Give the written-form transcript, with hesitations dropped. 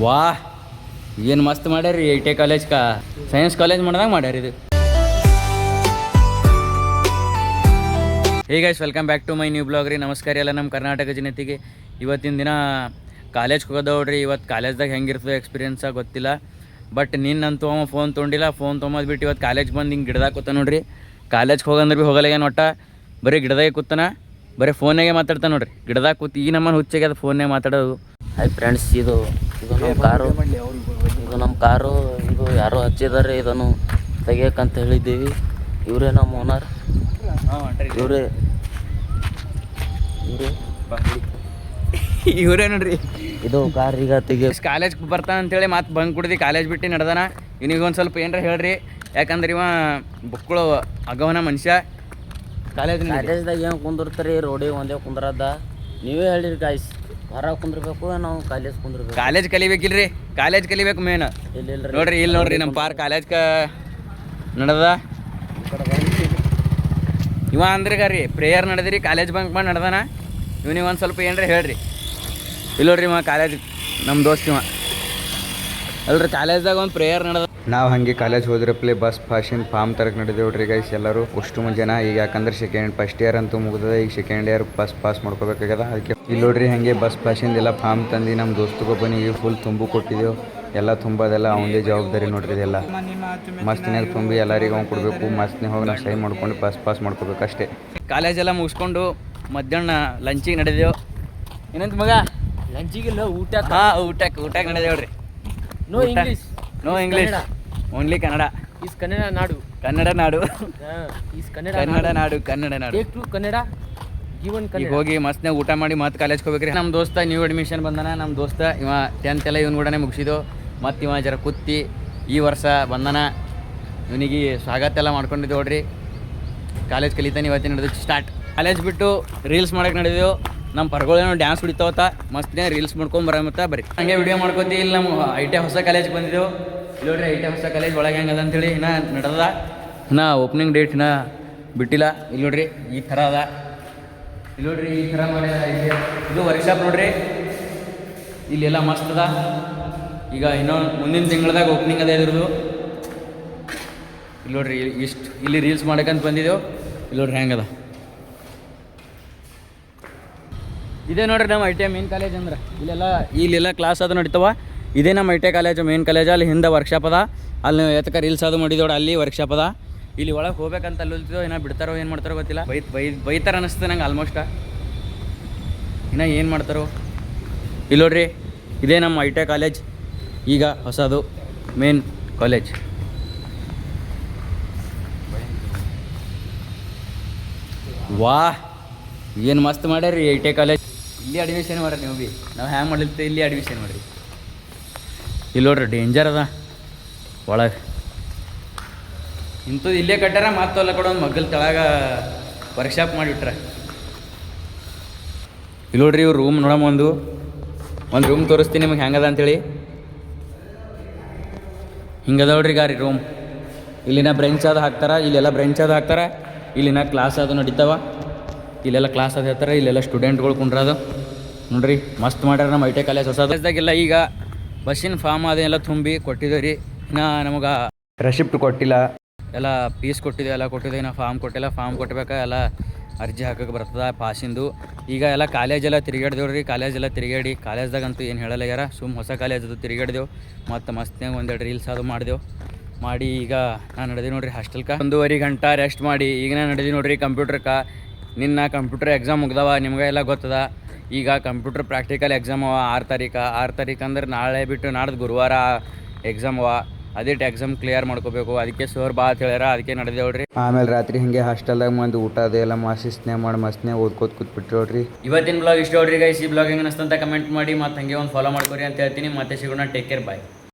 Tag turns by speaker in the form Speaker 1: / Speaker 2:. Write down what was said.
Speaker 1: ವಾಹ್ ಏನು ಮಸ್ತ್ ಮಾಡ್ಯಾರಿ I T college science college ಮಾಡ್ದಂಗೆ ಮಾಡ್ಯಾರ ಇದು. Hey guys, welcome back to my new blog ರೀ. ನಮಸ್ಕಾರ ಎಲ್ಲ ನಮ್ಮ ಕರ್ನಾಟಕ ಜನತೆಗೆ. ಇವತ್ತಿನ ದಿನ ಕಾಲೇಜ್ಗೆ ಹೋಗೋದವ್ರಿ. ಇವತ್ತು ಕಾಲೇಜ್ದಾಗ ಹೆಂಗಿರ್ತದೆ ಎಕ್ಸ್ಪೀರಿಯನ್ಸ ಗೊತ್ತಿಲ್ಲ. ಬಟ್ ನಿನ್ನಂತೂ ಅವ ಫೋನ್ ತೊಗೊಂಡಿಲ್ಲ. ಫೋನ್ ತೊಗೊಂಬದು ಬಿಟ್ಟು ಇವತ್ತು ಕಾಲೇಜ್ ಬಂದು ಹಿಂಗೆ ಗಿಡದಾಗ ಕೂತ ನೋಡ್ರಿ. ಕಾಲೇಜ್ಗೆ ಹೋಗಂದ್ರೆ ಭೀ ಹೋಗಲ್ಲ ಏನು ಒಟ್ಟ, ಬರೀ ಗಿಡದಾಗೆ ಕೂತಾನ, ಬರೀ ಫೋನಾಗೆ ಮಾತಾಡ್ತಾನೆ ನೋಡ್ರಿ. ಗಿಡದಾಗ ಕೂತು ಈ ನಮ್ಮನ್ನು ಹುಚ್ಚಾಗೆ ಅದು ಫೋನ್ಯಾಗ ಮಾತಾಡೋದು.
Speaker 2: ಹಾಯ್ ಫ್ರೆಂಡ್ಸ್, ಇದು ನಮ್ಮ ಕಾರು, ಇದು ಯಾರೋ ಹಚ್ಚಿದ್ದಾರೆ. ಇದನ್ನು ತೆಗಿಯಕ್ಕಂತ ಹೇಳಿದ್ದೀವಿ. ಇವರೇ ನಮ್ಮ ಓನರ್,
Speaker 1: ಇವರೇ ನೋಡ್ರಿ.
Speaker 2: ಇದು ಕಾರ್ ಈಗ ತೆಗಿ.
Speaker 1: ಕಾಲೇಜ್ ಬರ್ತಾನೆ ಅಂತೇಳಿ ಮತ್ತೆ ಬಂಕ್ ಕುಡ್ದು ಕಾಲೇಜ್ ಬಿಟ್ಟು ನಡೆದಾನ. ಇವನಿಗೊಂದು ಸ್ವಲ್ಪ ಏನಾರ ಹೇಳ್ರಿ, ಯಾಕಂದ್ರೆ ಇವ ಬುಕ್ಕಳು ಅಗವನ ಮನುಷ್ಯ.
Speaker 2: ಕಾಲೇಜ್ದಾಗ ಏನು ಕುಂದಿರ್ತಾರೆ, ರೋಡಿಗೆ ಒಂದೇ ಕುಂದ್ರದ. ನೀವೇ ಹೇಳಿರಿ ಗಾಯ್ಸ್, ಹೊರಗೆ ಕುಂದಿರ್ಬೇಕು, ನಾವು ಕಾಲೇಜ್ ಕುಂದಿರ್ಬೇಕು.
Speaker 1: ಕಾಲೇಜ್ ಕಲಿಬೇಕಿಲ್ರಿ, ಕಾಲೇಜ್ ಕಲಿಬೇಕು ಮೇನ್.
Speaker 2: ಇಲ್ಲ
Speaker 1: ನೋಡ್ರಿ, ಇಲ್ಲಿ ನೋಡ್ರಿ ನಮ್ಮ ಪಾರ್ ಕಾಲೇಜ್ ನಡೆದ. ಇವ ಅಂದ್ರೆ ರೀ ಪ್ರೇಯರ್ ನಡೆದ್ರಿ, ಕಾಲೇಜ್ ಬಂಕ್ ಮಾಡಿ ನಡೆದಾನ. ಇವನಿಗೆ ಒಂದು ಸ್ವಲ್ಪ ಏನ್ರಿ ಹೇಳ್ರಿ. ಇಲ್ಲ ನೋಡ್ರಿ, ಇವ ಕಾಲೇಜ್ ನಮ್ಮ ದೋಸ್ತ್ ಇವ ಅಲ್ರಿ. ಕಾಲೇಜ್ದಾಗ ಒಂದು ಪ್ರೇಯರ್ ನಡೆದ.
Speaker 3: ನಾವು ಹಾಗೆ ಕಾಲೇಜ್ ಹೋದ್ರಪ್ಲೆ ಬಸ್ ಪಾಸಿನ ಫಾರ್ಮ್ ತರಕ್ಕೆ ನಡೆದೇವ್ರಿ ಗೈಸ್ ಎಲ್ಲರೂ ಅಷ್ಟು ಮಂದಿ ಜನ. ಈಗ ಯಾಕಂದ್ರೆ ಫಸ್ಟ್ ಇಯರ್ ಅಂತೂ ಮುಗಿದ, ಈಗ ಸೆಕೆಂಡ್ ಇಯರ್ ಪಾಸ್ ಮಾಡ್ಕೋಬೇಕಾಗ್ಯದ. ಅದಕ್ಕೆ ಇಲ್ಲಿ ನೋಡ್ರಿ ಹಾಗೆ ಬಸ್ ಪಾಸಿಂದೆಲ್ಲ ಫಾರ್ಮ್ ತಂದು ನಮ್ಮ ದೋಸ್ತಗೊಬ್ಬನಿಗೆ ಫುಲ್ ತುಂಬು ಕೊಟ್ಟಿದ್ದೆವು. ಎಲ್ಲ ತುಂಬೋದೆಲ್ಲ ಅವನದೇ ಜವಾಬ್ದಾರಿ ನೋಡ್ರಿ. ಇದೆಲ್ಲ ಮಸ್ತಿನಾಗ ತುಂಬಿ ಎಲ್ಲರಿಗೂ ಅವ್ನು ಕೊಡಬೇಕು. ಮಸ್ತಿನಾಗ ಹೋಗಿ ನಾವು ಸಹಿ ಮಾಡ್ಕೊಂಡು ಪಾಸ್ ಮಾಡ್ಕೋಬೇಕು ಅಷ್ಟೇ.
Speaker 1: ಕಾಲೇಜೆಲ್ಲ ಮುಗಿಸ್ಕೊಂಡು ಮಧ್ಯಾಹ್ನ ಲಂಚಿಗೆ ನಡೆದೇವು. ಏನಂತ ಮಗ?
Speaker 2: ಲಂಚಿಗಿಲ್ಲ, ಊಟ.
Speaker 1: ಊಟಕ್ಕೆ ನಡೆದೇವ್ರಿ.
Speaker 2: No English,
Speaker 1: only Kannada.
Speaker 2: Is Kannada ನಾಡು,
Speaker 1: ಕನ್ನಡ ನಾಡು,
Speaker 2: ಈಸ್ ಕನ್ನಡ
Speaker 1: ನಾಡು.
Speaker 2: ಕನ್ನಡ ಜೀವನ್.
Speaker 1: ಈಗ ಹೋಗಿ ಮಸ್ತ್ನಾಗ ಊಟ ಮಾಡಿ ಮತ್ತೆ ಕಾಲೇಜ್ಗೆ ಹೋಗ್ಬೇಕ್ರಿ. ನಮ್ಮ ದೋಸ್ತ ನ್ಯೂ ಅಡ್ಮಿಷನ್ ಬಂದಾನ. ನಮ್ಮ ದೋಸ್ತ ಇವ 10th ಎಲ್ಲ ಇವನ್ ಕೂಡನೇ ಮುಗಿಸಿದ್ದು. ಮತ್ತು ಇವ ಜರ ಕುತ್ತಿ ಈ ವರ್ಷ ಬಂದಾನ. ಇವನಿಗೆ ಸ್ವಾಗತ ಎಲ್ಲ ಮಾಡ್ಕೊಂಡಿದ್ದು ನೋಡ್ರಿ. ಕಾಲೇಜ್ ಕಲಿತಾನೆ. ಇವತ್ತಿನ ನಡೆದು ಸ್ಟಾರ್ಟ್. ಕಾಲೇಜ್ ಬಿಟ್ಟು ರೀಲ್ಸ್ ಮಾಡಕ್ಕೆ ನಡೆದೆವು. ನಮ್ಮ ಪರ್ಗಳೇನೋ ಡ್ಯಾನ್ಸ್ ಹೊಡಿತಾವತ್ತ, ಮಸ್ತ್ನೇ ರೀಲ್ಸ್ ಮಾಡ್ಕೊಂಡು ಬರಮತ್ತ ಬರ್ರಿ. ಹಂಗೆ ವಿಡಿಯೋ ಮಾಡ್ಕೊತಿ. ಇಲ್ಲಿ ನಮ್ಮ ಐ ಟಿ ಹೊಸ ಕಾಲೇಜ್ಗೆ ಬಂದಿದ್ದೆವು. ಇಲ್ಲಿ ನೋಡ್ರಿ, ಐ ಟಿ ಹೊಸ ಕಾಲೇಜ್ ಒಳಗೆ ಹೆಂಗದ ಅಂತೇಳಿ ಇನ್ನ ನಡೆದ. ಇನ್ನು ಓಪನಿಂಗ್ ಡೇಟ್ ಇನ್ನ ಬಿಟ್ಟಿಲ್ಲ. ಇಲ್ಲಿ ನೋಡ್ರಿ ಈ ಥರ ಅದ. ಇಲ್ಲಿ ನೋಡ್ರಿ ಈ ಥರ ಮಾಡಿ ಇದು ವರ್ಕ್ಶಾಪ್ ನೋಡ್ರಿ. ಇಲ್ಲೆಲ್ಲ ಮಸ್ತ್ ಅದ. ಈಗ ಇನ್ನೊಂದು ಮುಂದಿನ ತಿಂಗಳದಾಗ ಓಪನಿಂಗ್ ಅದ ಇದ್ರದ್ದು. ಇಲ್ಲಿ ನೋಡ್ರಿ ಇಷ್ಟು ಇಲ್ಲಿ ರೀಲ್ಸ್ ಮಾಡಕ್ಕಂತ ಬಂದಿದ್ದೆವು. ಇಲ್ಲಿ ನೋಡ್ರಿ ಹೆಂಗದ. ಇದೇ ನೋಡ್ರಿ ನಮ್ಮ ಐ ಟಿ ಮೇನ್ ಕಾಲೇಜ್ ಅಂದ್ರೆ. ಇಲ್ಲೆಲ್ಲ ಕ್ಲಾಸ್ ಅದು ನಡೀತಾವ. ಇದೇ ನಮ್ಮ I T college main college. ಅಲ್ಲಿ ಹಿಂದೆ ವರ್ಕ್ಶಾಪ್ ಅದ. ಅಲ್ಲಿ ಎತ್ತಕ ರೀಲ್ಸ್ ಅದು ಮಾಡಿದೋಡ ಅಲ್ಲಿ ವರ್ಕ್ಶಾಪ್ ಅದ. ಇಲ್ಲಿ ಒಳಗೆ ಹೋಗ್ಬೇಕಂತ ಅಲ್ಲಿ ಉಲ್ತಿದ್ದೋ. ಏನೋ ಬಿಡ್ತಾರೋ ಏನು ಮಾಡ್ತಾರೋ ಗೊತ್ತಿಲ್ಲ. ಬೈತಾರ ಅನ್ನಿಸ್ತದೆ ನಂಗೆ ಆಲ್ಮೋಸ್ಟ್. ಇನ್ನು ಏನು ಮಾಡ್ತಾರೋ. ಇಲ್ಲಿ ನೋಡ್ರಿ, ಇದೇ ನಮ್ಮ ಐ ಟಿ ಕಾಲೇಜ್, ಈಗ ಹೊಸದು ಮೇನ್ ಕಾಲೇಜ್. ವಾಹ್ ಏನು ಮಸ್ತ್ ಮಾಡ್ಯಾರಿ ಐ ಟಿ ಕಾಲೇಜ್. ಇಲ್ಲಿ ಅಡ್ಮಿಷನ್ ಮಾಡ್ರಿ ನೀವು ಭೀ. ನಾವು ಹ್ಯಾಂಗೆ ಮಾಡ್ಲಿತ್ತೆ ಇಲ್ಲಿ ಅಡ್ಮಿಷನ್ ಮಾಡಿರಿ. ಇಲ್ಲಿ ನೋಡ್ರಿ ಡೇಂಜರ್ ಅದ ಒಳಗೆ. ಇಂಥದ್ದು ಇಲ್ಲೇ ಕಟ್ಟಾರ. ಮತ್ತಲ್ಲ ಕೂಡ ಒಂದು ಮಗ್ಗಲ್ ತೆಳಗ ವರ್ಕ್ಶಾಪ್ ಮಾಡಿಬಿಟ್ರೆ. ಇಲ್ಲಿ ನೋಡ್ರಿ ಇವ್ರು ರೂಮ್ ನೋಡಮ್ಮ. ಒಂದು ರೂಮ್ ತೋರಿಸ್ತೀನಿ ನಿಮಗೆ ಹೆಂಗದ ಅಂತೇಳಿ. ಹಿಂಗದ ನೋಡ್ರಿ ಗಾರಿ ರೂಮ್. ಇಲ್ಲಿನ ಬ್ರೆಂಚ್ ಅದು ಹಾಕ್ತಾರೆ. ಇಲ್ಲೆಲ್ಲ ಬ್ರೆಂಚ್ ಅದು ಹಾಕ್ತಾರೆ. ಇಲ್ಲಿನ ಕ್ಲಾಸ್ ಅದು ನಡೀತಾವ. ಇಲ್ಲೆಲ್ಲ ಕ್ಲಾಸ್ ಅದು ಹೇಳ್ತಾರೆ. ಇಲ್ಲೆಲ್ಲ ಸ್ಟೂಡೆಂಟ್ಗಳು ಕುಂಡ್ರದು ನೋಡ್ರಿ. ಮಸ್ತ್ ಮಾಡ್ಯಾರ ನಮ್ಮ ಐ ಟಿ ಕಾಲೇಜ್ ಹೊಸದಾಗೆಲ್ಲ. ಈಗ ಬಸ್ಸಿನ ಫಾರ್ಮ್ ಅದೆಲ್ಲ ತುಂಬಿ ಕೊಟ್ಟಿದ್ದೇವೆ ರೀ. ಇನ್ನು ನಮಗೆ
Speaker 3: ರೆಸಿಪ್ಟ್ ಕೊಟ್ಟಿಲ್ಲ.
Speaker 1: ಎಲ್ಲ ಫೀಸ್ ಕೊಟ್ಟಿದ್ದೇವೆ, ಎಲ್ಲ ಕೊಟ್ಟಿದ್ದೇವೆ. ಇನ್ನು ಫಾರ್ಮ್ ಕೊಟ್ಟಿಲ್ಲ. ಫಾರ್ಮ್ ಕೊಟ್ಟಬೇಕಾ ಎಲ್ಲ ಅರ್ಜಿ ಹಾಕಕ್ಕೆ ಬರ್ತದೆ ಪಾಸಿಂದು. ಈಗ ಎಲ್ಲ ಕಾಲೇಜೆಲ್ಲ ತಿರುಗಾಡ್ದೇವು ರೀ. ಕಾಲೇಜೆಲ್ಲ ತಿರುಗಾಡಿ ಕಾಲೇಜ್ದಾಗಂತೂ ಏನು ಹೇಳಲ್ಲ ಯಾರ. ಹೊಸ ಕಾಲೇಜ್ ಅದು ತಿರುಗಾಡ್ದೇವು. ಮತ್ತು ಮಸ್ತ್ನಾಗ ಒಂದೆರಡು ರೀಲ್ಸ್ ಅದು ಮಾಡಿ ಈಗ ನಾನು ನಡೆದಿ ನೋಡ್ರಿ ಹಾಸ್ಟೆಲ್ಗೆ. 1.5 ಗಂಟೆ ರೆಸ್ಟ್ ಮಾಡಿ ಈಗ ನಾನು ನಡೆದಿ ನೋಡ್ರಿ ಕಂಪ್ಯೂಟ್ರಕ್ಕೆ. ನಿನ್ನ ಕಂಪ್ಯೂಟರ್ ಎಕ್ಸಾಮ್ ಮುಗ್ದವ, ನಿಮ್ಗೆ ಎಲ್ಲ ಗೊತ್ತದ. ಈಗ ಕಂಪ್ಯೂಟರ್ ಪ್ರಾಕ್ಟಿಕಲ್ ಎಕ್ಸಾಮ್ ಅವ 6 ತಾರೀಕು ಅಂದ್ರೆ ನಾಳೆ ಬಿಟ್ಟು ನಾಡ್ದು ಗುರುವಾರ ಎಕ್ಸಾಮ್ ಅವ. ಅದೇ ಎಕ್ಸಾಮ್ ಕ್ಲಿಯರ್ ಮಾಡ್ಕೋಬೇಕು. ಅದಕ್ಕೆ ಸರ್ ಬಾ ಅಂತ ಹೇಳ್ಯಾರ. ಅದಕ್ಕೆ ನಡೆದೇವ್ರಿ.
Speaker 3: ಆಮೇಲೆ ರಾತ್ರಿ ಹಿಂಗೆ ಹಾಸ್ಟೆಲ್ದಾಗ ಮಂದಿ ಊಟ ಅದೆಲ್ಲ ಮಸ್ತಿಸ್ನೇ ಮಾಡಿ ಮಸ್ತ್ನೇ ಓದ್ಕೋತ ಕೂತ್ಬಿಟ್ರಿ.
Speaker 1: ಇವತ್ತಿನ ಬ್ಲಾಗ್ ಇಷ್ಟ ನೋಡ್ರಿ ಗೈಸ್. ಈ ಬ್ಲಾಗ್ ಹೆಂಗೆ ಅನಿಸ್ತಂತ ಕಮೆಂಟ್ ಮಾಡಿ. ಮತ್ತು ಹಂಗೆ ಒಂದು ಫಾಲೋ ಮಾಡ್ಕೊರಿ ಅಂತ ಹೇಳ್ತೀನಿ. ಮತ್ತೆ ಸಿಗೋಣ. ಟೇಕ್ ಕೇರ್, ಬಾಯ್.